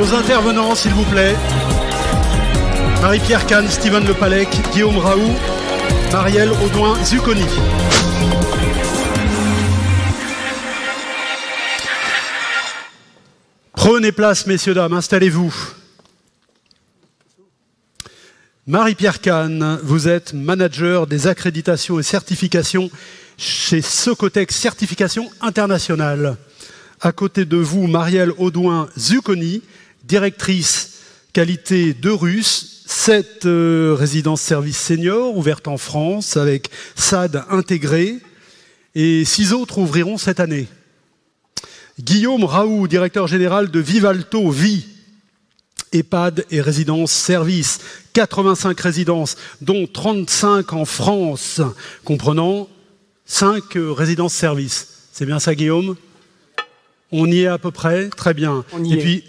Nos intervenants, s'il vous plaît. Marie-Pierre Kahn, Steven Le Pallec, Guillaume Raoult, Marielle Audouin-Zucconi. Prenez place, messieurs, dames, installez-vous. Marie-Pierre Kahn, vous êtes manager des accréditations et certifications chez Socotec Certification Internationale. À côté de vous, Marielle Audouin-Zucconi, directrice qualité de Russe, 7 résidences services seniors ouvertes en France avec SAD intégré et 6 autres ouvriront cette année. Guillaume Raoult, directeur général de Vivalto Vie, EHPAD et résidences services, 85 résidences, dont 35 en France, comprenant 5 résidences services. C'est bien ça, Guillaume? On y est à peu près? Très bien. Et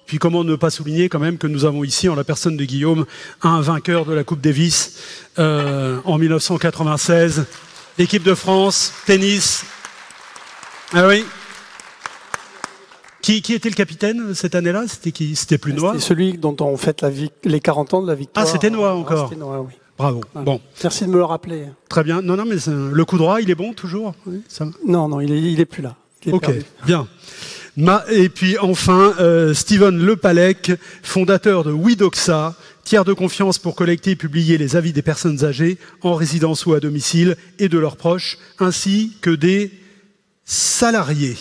puis comment ne pas souligner quand même que nous avons ici, en la personne de Guillaume, un vainqueur de la Coupe Davis en 1996, l'équipe de France, tennis. Ah oui. Qui était le capitaine cette année-là? C'était qui? C'était Plunois? C'était celui dont on fête les 40 ans de la victoire. Ah, c'était Noix encore. C'était Noix, oui. Bravo. Ouais. Bon. Merci de me le rappeler. Très bien. Non, mais le coup droit, il est bon toujours? Oui, ça... Non, il est plus là. Ok, perdu. Bien. Et puis enfin, Steven Le Pallec, fondateur de Widoxa, tiers de confiance pour collecter et publier les avis des personnes âgées en résidence ou à domicile et de leurs proches, ainsi que des salariés.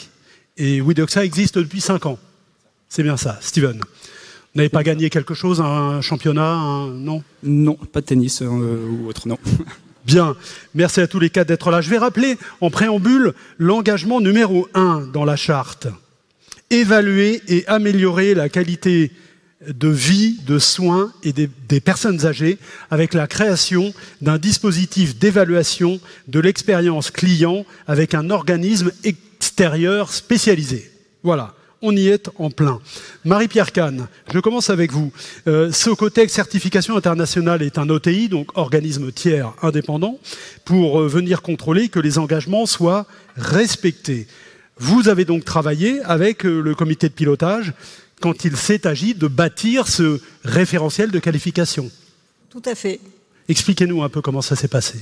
Et Widoxa existe depuis 5 ans. C'est bien ça, Steven. Vous n'avez pas gagné quelque chose, un championnat, non? Non, pas de tennis ou autre, non. Bien, merci à tous les 4 d'être là. Je vais rappeler en préambule l'engagement numéro 1 dans la charte. Évaluer et améliorer la qualité de vie, de soins et des personnes âgées avec la création d'un dispositif d'évaluation de l'expérience client avec un organisme extérieur spécialisé. Voilà. On y est en plein. Marie-Pierre Kahn, je commence avec vous. Socotec Certification Internationale est un OTI, donc organisme tiers indépendant, pour venir contrôler que les engagements soient respectés. Vous avez donc travaillé avec le comité de pilotage quand il s'est agi de bâtir ce référentiel de qualification. Tout à fait. Expliquez-nous un peu comment ça s'est passé.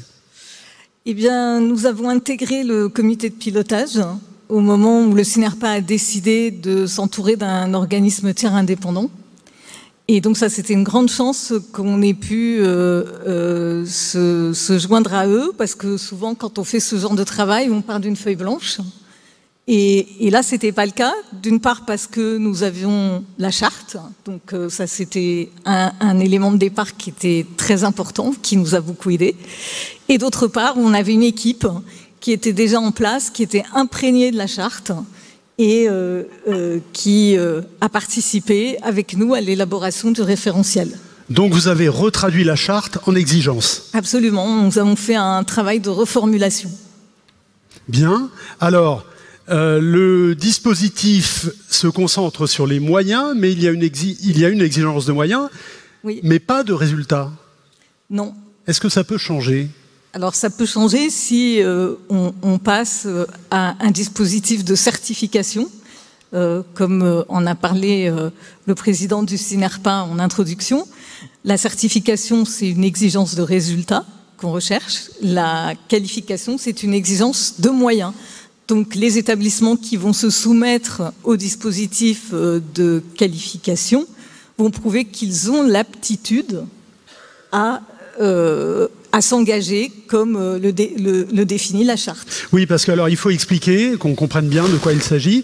Eh bien, nous avons intégré le comité de pilotage au moment où le CINERPA a décidé de s'entourer d'un organisme tiers indépendant. Et donc ça, c'était une grande chance qu'on ait pu se joindre à eux, parce que souvent, quand on fait ce genre de travail, on part d'une feuille blanche. Et là, c'était pas le cas. D'une part, parce que nous avions la charte. Donc ça, c'était un élément de départ qui était très important, qui nous a beaucoup aidés. Et d'autre part, on avait une équipe qui était déjà en place, qui était imprégnée de la charte et qui a participé avec nous à l'élaboration du référentiel. Donc vous avez retraduit la charte en exigence. Absolument, nous avons fait un travail de reformulation. Bien, alors le dispositif se concentre sur les moyens, mais il y a une exigence de moyens, oui, mais pas de résultats. Non. Est-ce que ça peut changer ? Alors ça peut changer si on passe à un dispositif de certification, comme en a parlé le président du CINERPA en introduction. La certification, c'est une exigence de résultat qu'on recherche. La qualification, c'est une exigence de moyens. Donc les établissements qui vont se soumettre au dispositif de qualification vont prouver qu'ils ont l'aptitude à s'engager comme le définit la charte. Oui, parce que alors il faut expliquer, qu'on comprenne bien de quoi il s'agit.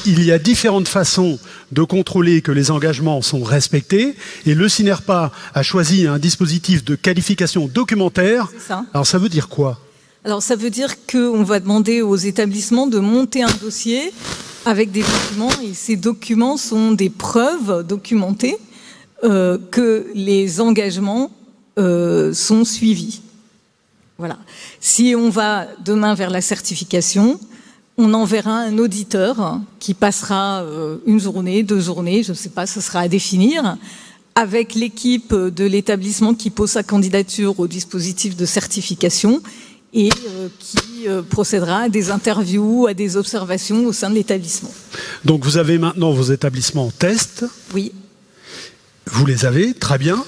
Il y a différentes façons de contrôler que les engagements sont respectés, et le CINERPA a choisi un dispositif de qualification documentaire. C'est ça. Alors ça veut dire quoi ? Alors ça veut dire qu'on va demander aux établissements de monter un dossier avec des documents, et ces documents sont des preuves documentées que les engagements sont suivis. Voilà. Si on va demain vers la certification, on enverra un auditeur qui passera une journée, 2 journées, je ne sais pas, ce sera à définir, avec l'équipe de l'établissement qui pose sa candidature au dispositif de certification, et qui procédera à des interviews, à des observations au sein de l'établissement. Donc vous avez maintenant vos établissements test. Oui. Vous les avez, très bien.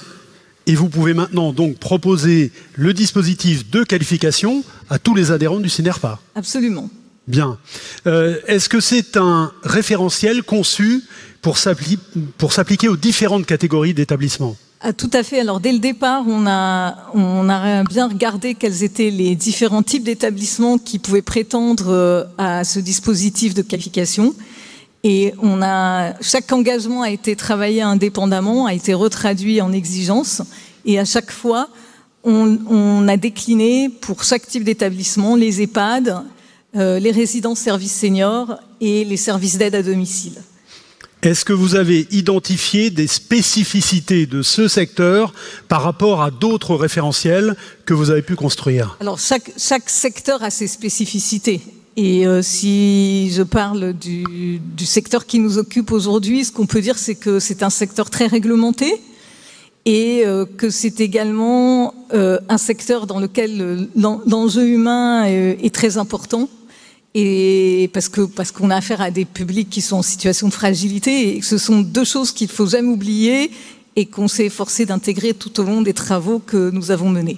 Et vous pouvez maintenant donc proposer le dispositif de qualification à tous les adhérents du CINERPA. Absolument. Bien. Est-ce que c'est un référentiel conçu pour s'appliquer aux différentes catégories d'établissements ? Ah, tout à fait. Alors dès le départ, on a bien regardé quels étaient les différents types d'établissements qui pouvaient prétendre à ce dispositif de qualification. Et chaque engagement a été travaillé indépendamment, a été retraduit en exigences. Et à chaque fois, on a décliné pour chaque type d'établissement les EHPAD, les résidences services seniors et les services d'aide à domicile. Est-ce que vous avez identifié des spécificités de ce secteur par rapport à d'autres référentiels que vous avez pu construire? Alors chaque secteur a ses spécificités. Et si je parle du secteur qui nous occupe aujourd'hui, ce qu'on peut dire, c'est que c'est un secteur très réglementé et que c'est également un secteur dans lequel l'enjeu humain est très important. Et parce qu'on a affaire à des publics qui sont en situation de fragilité, et que ce sont deux choses qu'il ne faut jamais oublier et qu'on s'est efforcé d'intégrer tout au long des travaux que nous avons menés.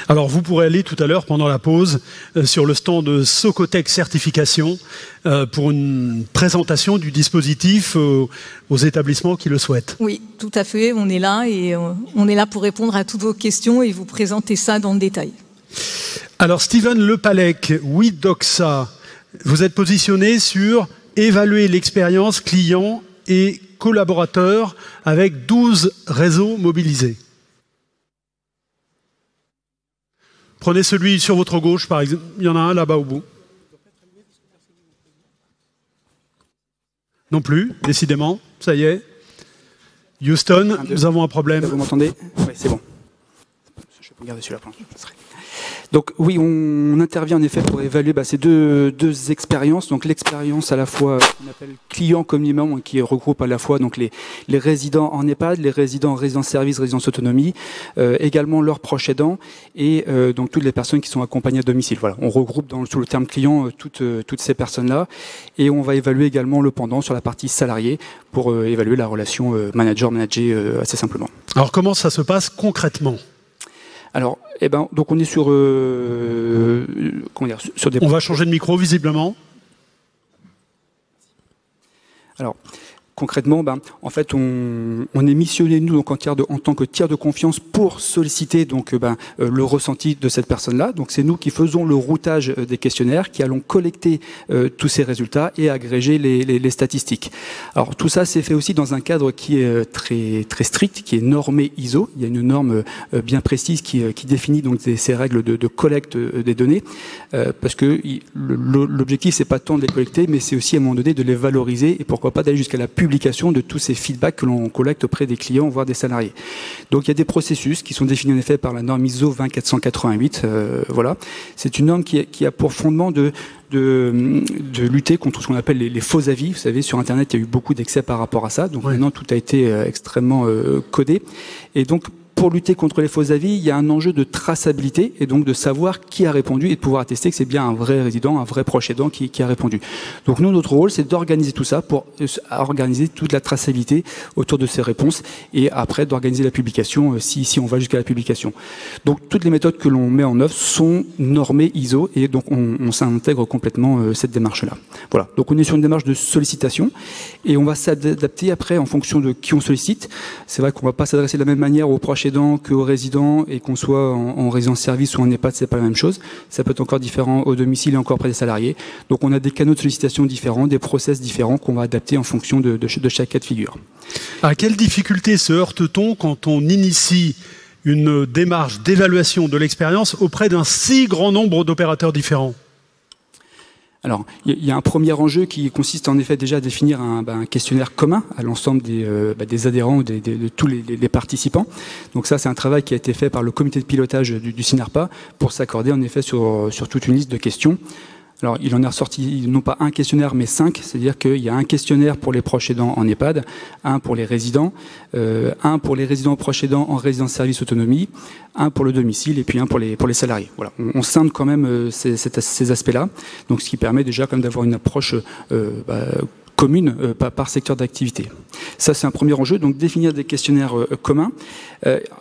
Alors vous pourrez aller tout à l'heure pendant la pause sur le stand de Socotec Certification pour une présentation du dispositif aux établissements qui le souhaitent. Oui, tout à fait, on est là et on est là pour répondre à toutes vos questions et vous présenter ça dans le détail. Alors Steven Lepalec, Widoxa, vous êtes positionné sur évaluer l'expérience client et collaborateur avec 12 réseaux mobilisés. Prenez celui sur votre gauche, par exemple. Il y en a un là-bas au bout. Non plus, décidément. Ça y est. Houston, nous avons un problème. Vous m'entendez? Oui, c'est bon. Je peux garder celui-là. Donc oui, on intervient en effet pour évaluer ces deux expériences. Donc l'expérience à la fois qu'on appelle client communément, qui regroupe à la fois donc les résidents en EHPAD, les résidents en résidence-service, résidence autonomie, également leurs proches aidants et donc toutes les personnes qui sont accompagnées à domicile. Voilà, on regroupe sous le terme client toutes ces personnes-là et on va évaluer également le pendant sur la partie salarié pour évaluer la relation manager-managé assez simplement. Alors comment ça se passe concrètement ? Alors, donc on est sur, sur des... On va changer de micro, visiblement. Alors, concrètement, en fait, on est missionné, nous, donc, en tant que tiers de confiance pour solliciter donc, le ressenti de cette personne-là. Donc, c'est nous qui faisons le routage des questionnaires, qui allons collecter tous ces résultats et agréger les statistiques. Alors, tout ça, c'est fait aussi dans un cadre qui est très, très strict, qui est normé ISO. Il y a une norme bien précise qui définit donc, ces règles de collecte des données, parce que l'objectif, c'est pas tant de les collecter, mais c'est aussi, à un moment donné, de les valoriser et pourquoi pas d'aller jusqu'à la publication de tous ces feedbacks que l'on collecte auprès des clients, voire des salariés. Donc il y a des processus qui sont définis en effet par la norme ISO 20488. Voilà, c'est une norme qui a pour fondement de lutter contre ce qu'on appelle les faux avis. Vous savez, sur Internet, il y a eu beaucoup d'excès par rapport à ça. Donc maintenant, tout a été extrêmement codé. Et donc, pour lutter contre les faux avis, il y a un enjeu de traçabilité et donc de savoir qui a répondu et de pouvoir attester que c'est bien un vrai résident, un vrai proche aidant qui a répondu. Donc nous, notre rôle, c'est d'organiser tout ça pour organiser toute la traçabilité autour de ces réponses et après d'organiser la publication si on va jusqu'à la publication. Donc toutes les méthodes que l'on met en œuvre sont normées ISO et donc on s'intègre complètement cette démarche-là. Voilà, donc on est sur une démarche de sollicitation et on va s'adapter après en fonction de qui on sollicite. C'est vrai qu'on ne va pas s'adresser de la même manière aux proches qu'aux résidents et qu'on soit en résidence-service ou en EHPAD, c'est pas la même chose. Ça peut être encore différent au domicile et encore auprès des salariés. Donc on a des canaux de sollicitation différents, des process différents qu'on va adapter en fonction de chaque cas de figure. À quelles difficultés se heurte-t-on quand on initie une démarche d'évaluation de l'expérience auprès d'un si grand nombre d'opérateurs différents ? Alors, il y a un premier enjeu qui consiste en effet déjà à définir un questionnaire commun à l'ensemble des adhérents, de tous les participants. Donc ça, c'est un travail qui a été fait par le comité de pilotage du CINERPA pour s'accorder en effet sur toute une liste de questions. Alors, il en est ressorti non pas un questionnaire, mais 5. C'est-à-dire qu'il y a un questionnaire pour les proches aidants en EHPAD, un pour les résidents, un pour les résidents proches aidants en résidence-service autonomie, un pour le domicile et puis un pour les salariés. Voilà. On scinde quand même ces aspects-là. Donc, ce qui permet déjà quand même d'avoir une approche commune par secteur d'activité. Ça, c'est un premier enjeu. Donc, définir des questionnaires communs.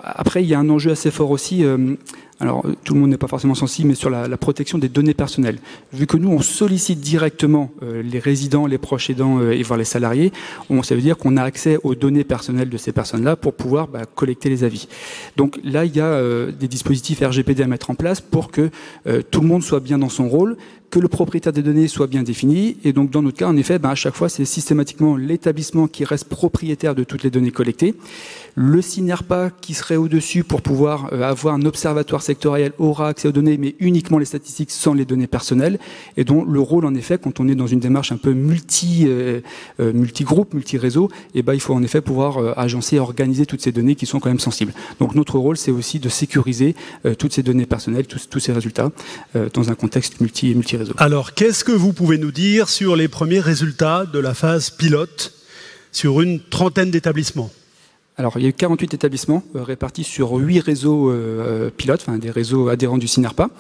Après, il y a un enjeu assez fort aussi. Alors, tout le monde n'est pas forcément sensible, mais sur la protection des données personnelles. Vu que nous, on sollicite directement les résidents, les proches aidants et voire les salariés, ça veut dire qu'on a accès aux données personnelles de ces personnes-là pour pouvoir collecter les avis. Donc là, il y a des dispositifs RGPD à mettre en place pour que tout le monde soit bien dans son rôle, que le propriétaire des données soit bien défini. Et donc, dans notre cas, en effet, à chaque fois, c'est systématiquement l'établissement qui reste propriétaire de toutes les données collectées. Le SINERPA qui serait au-dessus pour pouvoir avoir un observatoire sectoriel aura accès aux données, mais uniquement les statistiques sans les données personnelles. Et dont le rôle, en effet, quand on est dans une démarche un peu multi-groupe, multi-réseau, il faut en effet pouvoir agencer et organiser toutes ces données qui sont quand même sensibles. Donc, notre rôle, c'est aussi de sécuriser toutes ces données personnelles, tous ces résultats, dans un contexte multi-réseau. Alors, qu'est-ce que vous pouvez nous dire sur les premiers résultats de la phase pilote sur une trentaine d'établissements? Alors, il y a eu 48 établissements répartis sur 8 réseaux pilotes, enfin des réseaux adhérents du SINERPA.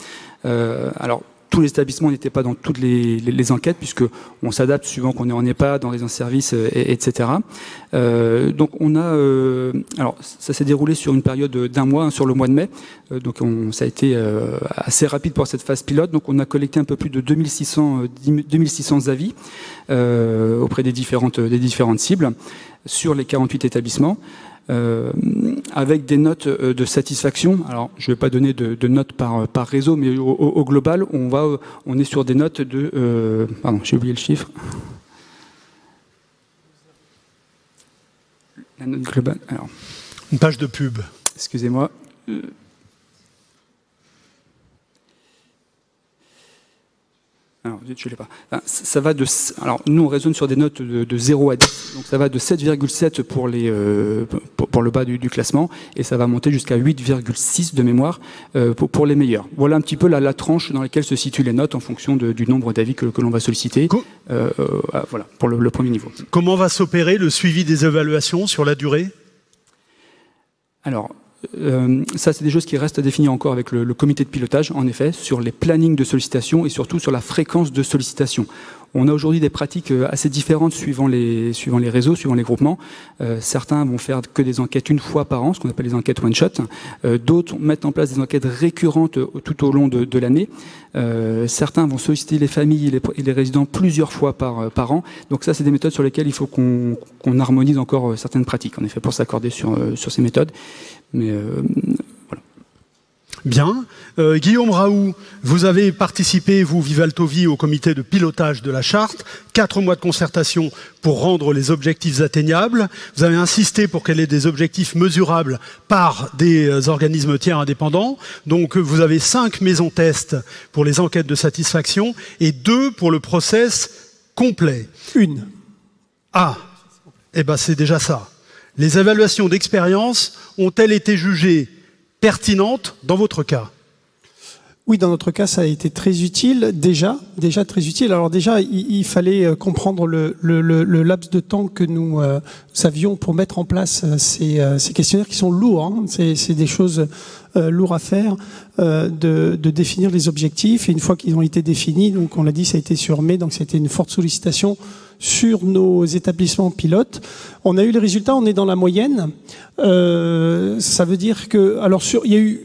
Alors, tous les établissements n'étaient pas dans toutes les enquêtes, puisqu'on s'adapte suivant qu'on est en EHPAD, dans résidence-service, etc. Donc, on a... alors, ça s'est déroulé sur une période d'1 mois, sur le mois de mai. Donc, ça a été assez rapide pour cette phase pilote. Donc, on a collecté un peu plus de 2600 avis auprès des différentes cibles sur les 48 établissements. Avec des notes de satisfaction. Alors, je ne vais pas donner de notes par réseau, mais au global, on est sur des notes de... pardon, j'ai oublié le chiffre. La note globale... Alors, une page de pub. Excusez-moi. Alors, je l'ai pas. Ça va de... Alors, nous, on raisonne sur des notes de 0 à 10. Donc, ça va de 7,7 pour le bas du classement. Et ça va monter jusqu'à 8,6 de mémoire pour les meilleurs. Voilà un petit peu la tranche dans laquelle se situent les notes en fonction du nombre d'avis que l'on va solliciter. Voilà, pour le premier niveau. Comment va s'opérer le suivi des évaluations sur la durée? Alors... ça, c'est des choses qui restent à définir encore avec le comité de pilotage, en effet, sur les plannings de sollicitation et surtout sur la fréquence de sollicitation. On a aujourd'hui des pratiques assez différentes suivant les réseaux, suivant les groupements. Certains vont faire que des enquêtes une fois par an, ce qu'on appelle les enquêtes one-shot. D'autres mettent en place des enquêtes récurrentes tout au long de l'année. Certains vont solliciter les familles et les résidents plusieurs fois par an. Donc ça, c'est des méthodes sur lesquelles il faut qu'on harmonise encore certaines pratiques, en effet, pour s'accorder sur ces méthodes. Mais voilà. Bien. Guillaume Raoult, vous avez participé, vous, Vivalto-Vie, au comité de pilotage de la charte. 4 mois de concertation pour rendre les objectifs atteignables. Vous avez insisté pour qu'elle ait des objectifs mesurables par des organismes tiers indépendants. Donc, vous avez 5 maisons tests pour les enquêtes de satisfaction et 2 pour le process complet. Une. Ah, eh ben c'est déjà ça. Les évaluations d'expérience ont-elles été jugées pertinentes dans votre cas? Oui, dans notre cas, ça a été très utile, déjà très utile. Alors déjà, il fallait comprendre le laps de temps que nous avions pour mettre en place ces questionnaires qui sont lourds. Hein. C'est des choses lourdes à faire, de définir les objectifs. Et une fois qu'ils ont été définis, donc on l'a dit, ça a été sur mai, donc c'était une forte sollicitation sur nos établissements pilotes. On a eu les résultats, on est dans la moyenne. Ça veut dire que... Alors, il y a eu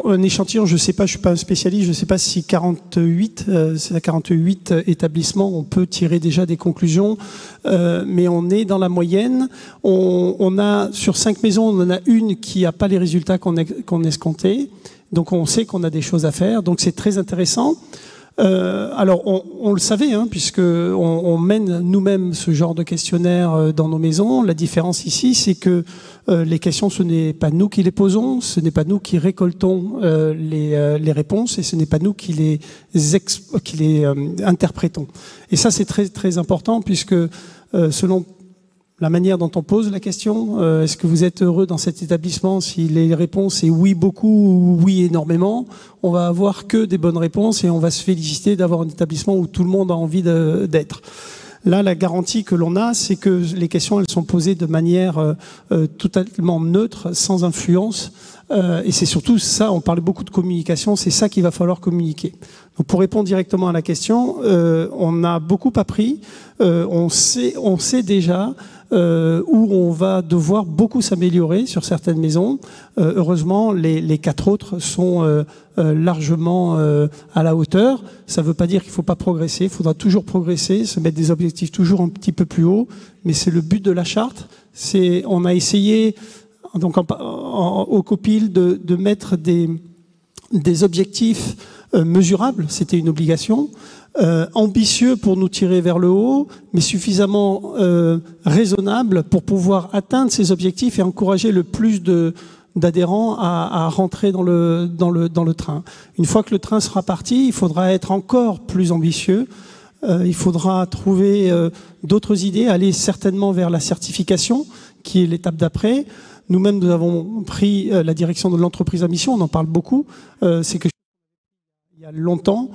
un échantillon, je ne sais pas, je ne suis pas un spécialiste, je ne sais pas si 48 établissements, on peut tirer déjà des conclusions, mais on est dans la moyenne. On a, sur 5 maisons, on en a une qui n'a pas les résultats qu'on escomptait. Donc, on sait qu'on a des choses à faire. Donc, c'est très intéressant. Alors, on le savait, hein, puisque on mène nous-mêmes ce genre de questionnaire dans nos maisons. La différence ici, c'est que les questions, ce n'est pas nous qui les posons, ce n'est pas nous qui récoltons les réponses, et ce n'est pas nous qui les interprétons. Et ça, c'est très très important, puisque selon la manière dont on pose la question. Est-ce que vous êtes heureux dans cet établissement? Si les réponses sont oui beaucoup ou oui énormément, on va avoir que des bonnes réponses et on va se féliciter d'avoir un établissement où tout le monde a envie d'être. Là, la garantie que l'on a, c'est que les questions, elles sont posées de manière totalement neutre, sans influence. Et c'est surtout ça, on parlait beaucoup de communication, c'est ça qu'il va falloir communiquer. Donc pour répondre directement à la question, on a beaucoup appris, on sait déjà où on va devoir beaucoup s'améliorer sur certaines maisons. Heureusement, les 4 autres sont largement à la hauteur. Ça ne veut pas dire qu'il ne faut pas progresser, il faudra toujours progresser, se mettre des objectifs toujours un petit peu plus haut, mais c'est le but de la charte. On a essayé donc au COPIL de mettre des objectifs mesurables, c'était une obligation, ambitieux pour nous tirer vers le haut, mais suffisamment raisonnable pour pouvoir atteindre ces objectifs et encourager le plus d'adhérents à rentrer dans le train. Une fois que le train sera parti, il faudra être encore plus ambitieux. Il faudra trouver d'autres idées, aller certainement vers la certification, qui est l'étape d'après. Nous-mêmes, nous avons pris la direction de l'entreprise à mission, on en parle beaucoup. C'est que il y a longtemps,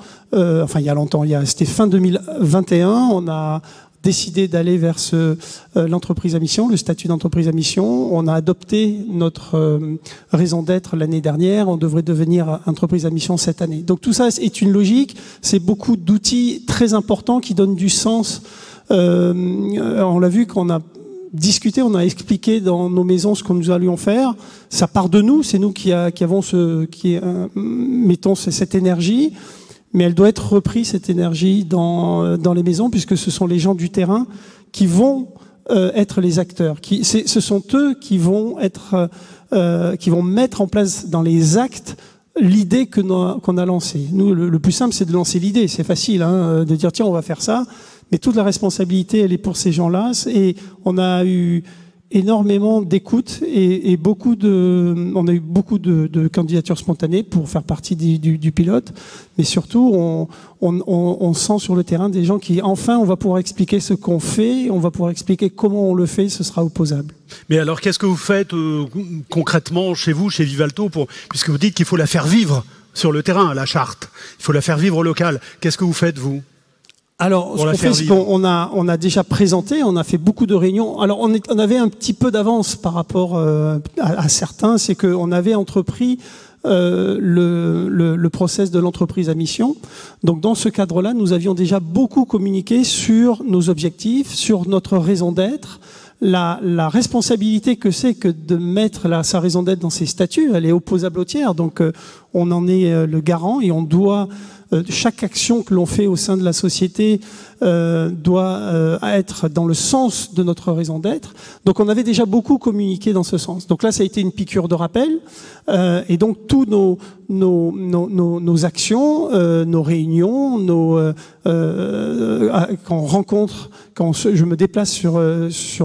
c'était fin 2021, on a décidé d'aller vers l'entreprise à mission, le statut d'entreprise à mission. On a adopté notre raison d'être l'année dernière, on devrait devenir entreprise à mission cette année. Donc tout ça est une logique, c'est beaucoup d'outils très importants qui donnent du sens. On l'a vu qu'on a discuté, on a expliqué dans nos maisons ce que nous allions faire. Ça part de nous, c'est nous qui mettons cette énergie, mais elle doit être reprise, cette énergie, dans les maisons, puisque ce sont les gens du terrain qui vont être les acteurs. Ce sont eux qui vont mettre en place dans les actes l'idée qu'on a lancée. Nous, le plus simple, c'est de lancer l'idée. C'est facile, de dire tiens, on va faire ça. Mais toute la responsabilité, elle est pour ces gens-là. Et on a eu énormément d'écoute et on a eu beaucoup de candidatures spontanées pour faire partie du pilote. Mais surtout, on sent sur le terrain des gens qui, enfin, on va pouvoir expliquer ce qu'on fait, on va pouvoir expliquer comment on le fait, ce sera opposable. Mais alors, qu'est-ce que vous faites concrètement chez vous, chez Vivalto, puisque vous dites qu'il faut la faire vivre sur le terrain, la charte. Il faut la faire vivre au local. Qu'est-ce que vous faites, vous ? Alors, ce qu'on fait, c'est qu'on a déjà présenté, on a fait beaucoup de réunions. Alors, on avait un petit peu d'avance par rapport à certains, c'est qu'on avait entrepris le process de l'entreprise à mission. Donc, dans ce cadre-là, nous avions déjà beaucoup communiqué sur nos objectifs, sur notre raison d'être, la responsabilité que c'est que de mettre sa raison d'être dans ses statuts. Elle est opposable au tiers, donc on en est le garant et on doit... chaque action que l'on fait au sein de la société doit être dans le sens de notre raison d'être. Donc on avait déjà beaucoup communiqué dans ce sens. Donc là, ça a été une piqûre de rappel. Et donc tous nos actions, nos réunions, quand on rencontre, je me déplace sur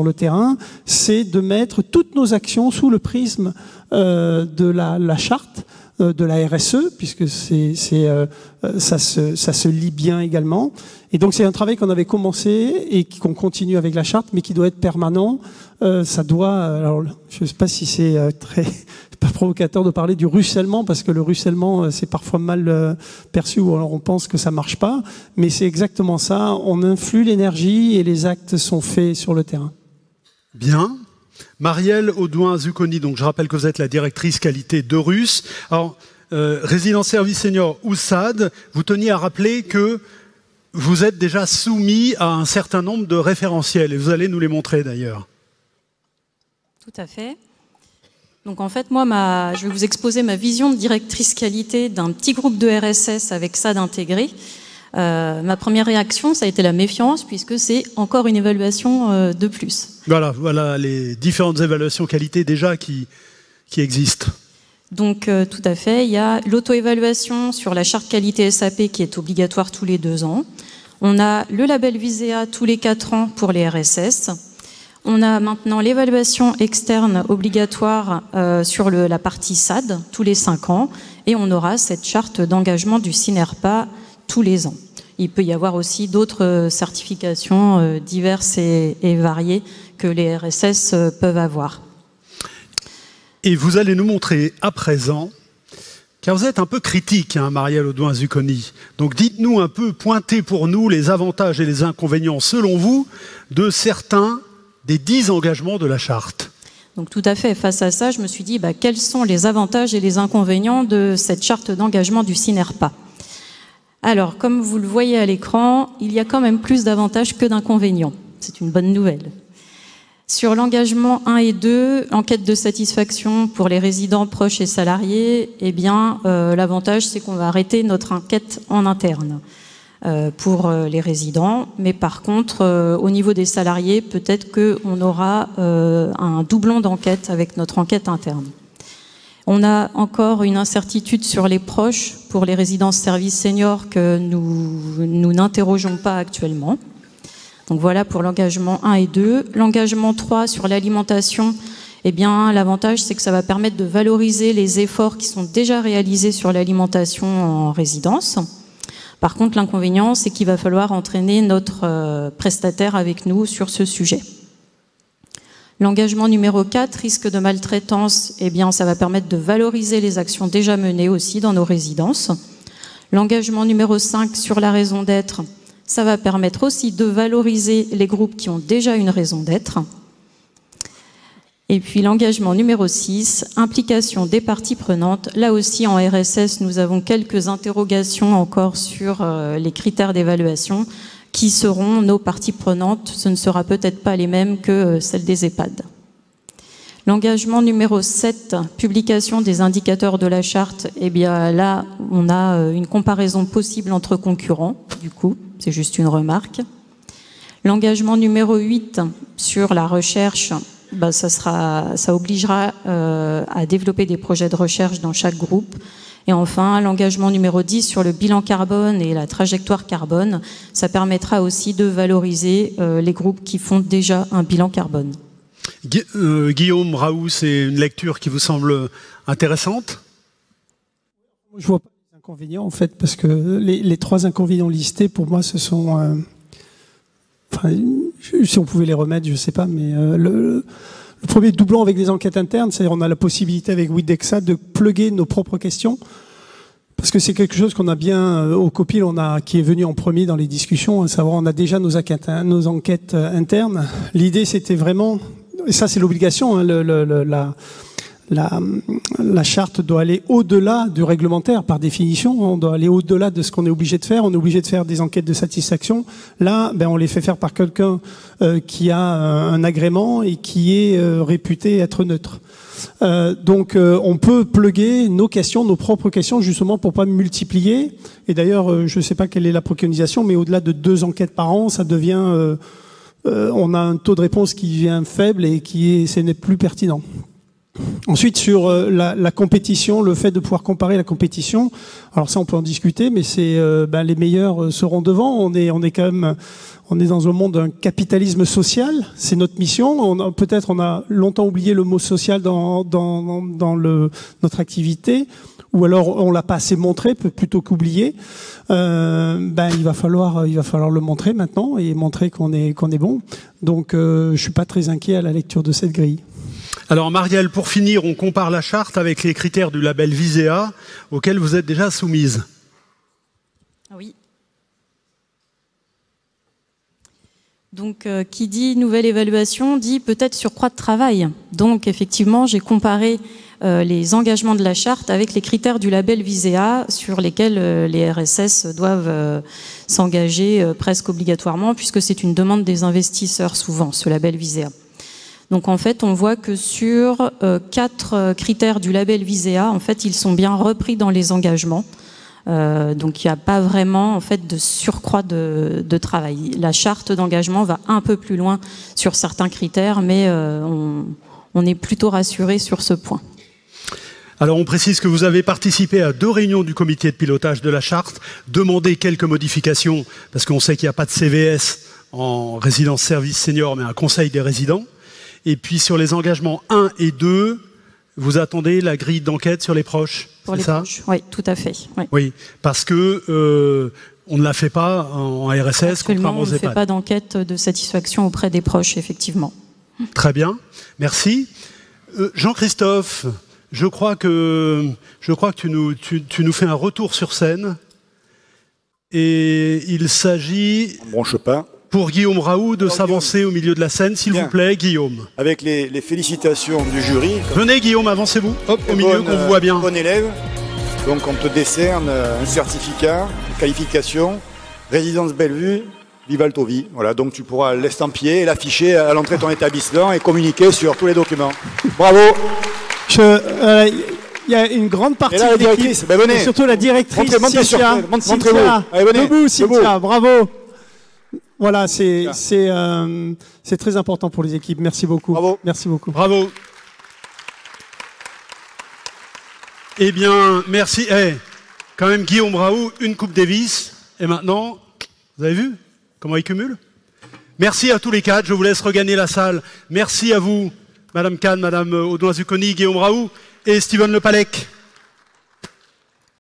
le terrain, c'est de mettre toutes nos actions sous le prisme de la charte, de la RSE, puisque ça se lie bien également. Et donc c'est un travail qu'on avait commencé et qu'on continue avec la charte, mais qui doit être permanent. Ça doit, alors je ne sais pas si c'est pas provocateur de parler du ruissellement, parce que le ruissellement c'est parfois mal perçu, ou alors on pense que ça marche pas, mais c'est exactement ça. On influe l'énergie et les actes sont faits sur le terrain. Bien. Marielle Audouin-Zucconi, donc je rappelle que vous êtes la directrice qualité d'Eurus. Alors, résidence service senior OUSAD, vous teniez à rappeler que vous êtes déjà soumis à un certain nombre de référentiels, et vous allez nous les montrer d'ailleurs. Tout à fait. Donc en fait, moi, je vais vous exposer ma vision de directrice qualité d'un petit groupe de RSS avec SAD intégré. Ma première réaction, ça a été la méfiance, puisque c'est encore une évaluation de plus. Voilà les différentes évaluations qualité déjà qui existent. Donc tout à fait, il y a l'auto-évaluation sur la charte qualité SAP qui est obligatoire tous les 2 ans. On a le label VISEA tous les 4 ans pour les RSS. On a maintenant l'évaluation externe obligatoire sur la partie SAD tous les 5 ans. Et on aura cette charte d'engagement du CINERPA tous les ans. Il peut y avoir aussi d'autres certifications diverses et variées que les RSS peuvent avoir. Et vous allez nous montrer à présent, car vous êtes un peu critique, hein, Marielle Audouin-Zucconi. Donc dites-nous un peu, pointez pour nous les avantages et les inconvénients, selon vous, de certains des 10 engagements de la charte. Donc tout à fait, face à ça, je me suis dit, quels sont les avantages et les inconvénients de cette charte d'engagement du CINERPA? Alors, comme vous le voyez à l'écran, il y a quand même plus d'avantages que d'inconvénients. C'est une bonne nouvelle. Sur l'engagement 1 et 2, enquête de satisfaction pour les résidents, proches et salariés, eh bien, l'avantage, c'est qu'on va arrêter notre enquête en interne pour les résidents. Mais par contre, au niveau des salariés, peut-être qu'on aura un doublon d'enquête avec notre enquête interne. On a encore une incertitude sur les proches pour les résidences services seniors que nous n'interrogeons pas actuellement. Donc voilà pour l'engagement 1 et 2. L'engagement 3 sur l'alimentation, eh bien, l'avantage, c'est que ça va permettre de valoriser les efforts qui sont déjà réalisés sur l'alimentation en résidence. Par contre, l'inconvénient, c'est qu'il va falloir entraîner notre prestataire avec nous sur ce sujet. L'engagement numéro 4, risque de maltraitance, eh bien, ça va permettre de valoriser les actions déjà menées aussi dans nos résidences. L'engagement numéro 5 sur la raison d'être, ça va permettre aussi de valoriser les groupes qui ont déjà une raison d'être. Et puis l'engagement numéro 6, implication des parties prenantes. Là aussi, en RSS, nous avons quelques interrogations encore sur les critères d'évaluation. Qui seront nos parties prenantes? Ce ne sera peut-être pas les mêmes que celles des EHPAD. L'engagement numéro 7, publication des indicateurs de la charte. Eh bien là, on a une comparaison possible entre concurrents, du coup, c'est juste une remarque. L'engagement numéro 8, sur la recherche, ça obligera à développer des projets de recherche dans chaque groupe. Et enfin, l'engagement numéro 10 sur le bilan carbone et la trajectoire carbone, ça permettra aussi de valoriser les groupes qui font déjà un bilan carbone. Guillaume Raoult, c'est une lecture qui vous semble intéressante? Je vois pas les inconvénients en fait, parce que les 3 inconvénients listés, pour moi, ce sont... si on pouvait les remettre, je sais pas, mais le premier doublon avec des enquêtes internes, c'est-à-dire on a la possibilité avec Widexa de plugger nos propres questions, parce que c'est quelque chose qu'on a bien au COPIL, qui est venu en premier dans les discussions, à savoir on a déjà nos enquêtes internes. L'idée c'était vraiment, et ça c'est l'obligation, hein, la charte doit aller au-delà du réglementaire, par définition. On doit aller au-delà de ce qu'on est obligé de faire. On est obligé de faire des enquêtes de satisfaction. Là, on les fait faire par quelqu'un qui a un agrément et qui est réputé être neutre. Donc, on peut plugger nos questions, nos propres questions, justement pour pas multiplier. Et d'ailleurs, je ne sais pas quelle est la préconisation, mais au-delà de 2 enquêtes par an, ça devient... on a un taux de réponse qui devient faible et ce n'est plus pertinent. Ensuite, sur la compétition, le fait de pouvoir comparer la compétition, alors ça on peut en discuter, mais c'est les meilleurs seront devant. On est quand même, on est dans un monde d'un capitalisme social, c'est notre mission. Peut-être on a longtemps oublié le mot social dans notre activité, ou alors on l'a pas assez montré plutôt qu'oublié. Il va falloir le montrer maintenant et montrer qu'on est bon. Donc je suis pas très inquiet à la lecture de cette grille. Alors Marielle, pour finir, on compare la charte avec les critères du label Visea auxquels vous êtes déjà soumise. Oui. Donc qui dit nouvelle évaluation dit peut-être surcroît de travail. Donc effectivement, j'ai comparé les engagements de la charte avec les critères du label Visea sur lesquels les RSS doivent s'engager presque obligatoirement, puisque c'est une demande des investisseurs souvent, ce label Visea. Donc en fait, on voit que sur 4 critères du label Visea, en fait, ils sont bien repris dans les engagements. Donc il n'y a pas vraiment en fait de surcroît de travail. La charte d'engagement va un peu plus loin sur certains critères, mais on est plutôt rassuré sur ce point. Alors on précise que vous avez participé à 2 réunions du comité de pilotage de la charte, demandé quelques modifications, parce qu'on sait qu'il n'y a pas de CVS en résidence service senior, mais un conseil des résidents. Et puis sur les engagements 1 et 2, vous attendez la grille d'enquête sur les proches, pour les ça proches, oui, tout à fait. Oui, oui, parce que On ne la fait pas en RSS, Absolument, contrairement aux EHPAD. On ne fait pas d'enquête de satisfaction auprès des proches, effectivement. Très bien, merci. Jean-Christophe, je crois que tu nous fais un retour sur scène. Et il s'agit, pour Guillaume Raoult, de s'avancer au milieu de la scène. S'il vous plaît, Guillaume. Avec les félicitations du jury. Venez, Guillaume, avancez-vous. Hop, au milieu, qu'on vous voit bien. Bon élève. Donc, on te décerne un certificat, une qualification, résidence Bellevue, Vivaltovi. Voilà, donc tu pourras l'estampiller et l'afficher à l'entrée de ton établissement et communiquer sur tous les documents. Bravo. Il y a une grande partie de l'équipe, et surtout la directrice Cynthia. Montrez-vous. Allez, venez. Debout, Cynthia, bravo. Voilà, c'est très important pour les équipes. Merci beaucoup. Bravo. Merci beaucoup. Bravo. Eh bien, merci. Quand même, Guillaume Raoult, une Coupe Davis. Et maintenant, vous avez vu comment il cumule? Merci à tous les quatre. Je vous laisse regagner la salle. Merci à vous, Madame Kahn, Madame Audouin-Zucconi, Guillaume Raoult et Steven Le Pallec.